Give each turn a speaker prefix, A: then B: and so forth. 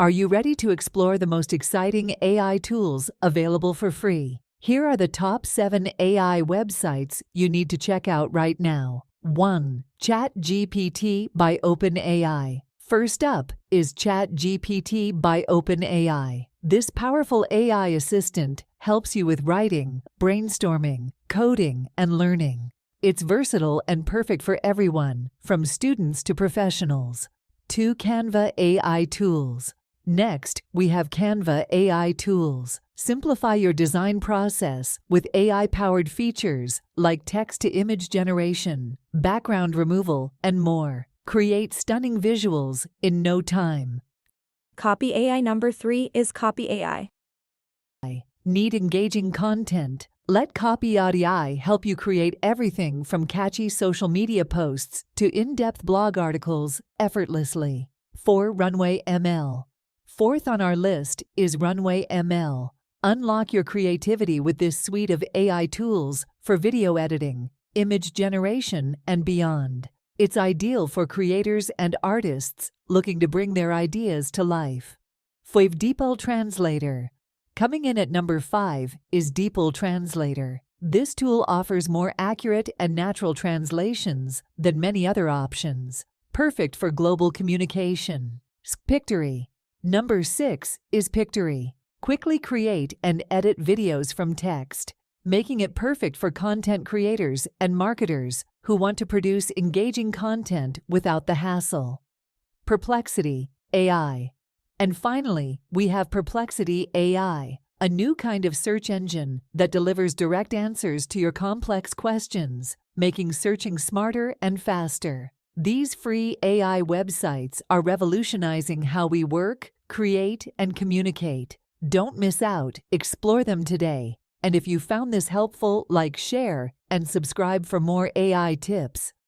A: Are you ready to explore the most exciting AI tools available for free? Here are the top 7 AI websites you need to check out right now. 1. ChatGPT by OpenAI. First up is ChatGPT by OpenAI. This powerful AI assistant helps you with writing, brainstorming, coding, and learning. It's versatile and perfect for everyone, from students to professionals. 2. Canva AI Tools. Next, we have Canva AI Tools. Simplify your design process with AI-powered features like text-to-image generation, background removal, and more. Create stunning visuals in no time.
B: Copy AI number 3 is Copy AI.
A: Need engaging content? Let Copy.ai help you create everything from catchy social media posts to in-depth blog articles effortlessly. 4. Runway ML. Fourth on our list is Runway ML. Unlock your creativity with this suite of AI tools for video editing, image generation, and beyond. It's ideal for creators and artists looking to bring their ideas to life. 5. DeepL Translator. Coming in at number 5 is DeepL Translator. This tool offers more accurate and natural translations than many other options, perfect for global communication. Pictory. Number 6 is Pictory. Quickly create and edit videos from text, making it perfect for content creators and marketers who want to produce engaging content without the hassle. Perplexity AI. And finally, we have Perplexity AI, a new kind of search engine that delivers direct answers to your complex questions, making searching smarter and faster. These free AI websites are revolutionizing how we work, create, and communicate. Don't miss out. Explore them today. And if you found this helpful, like, share, and subscribe for more AI tips.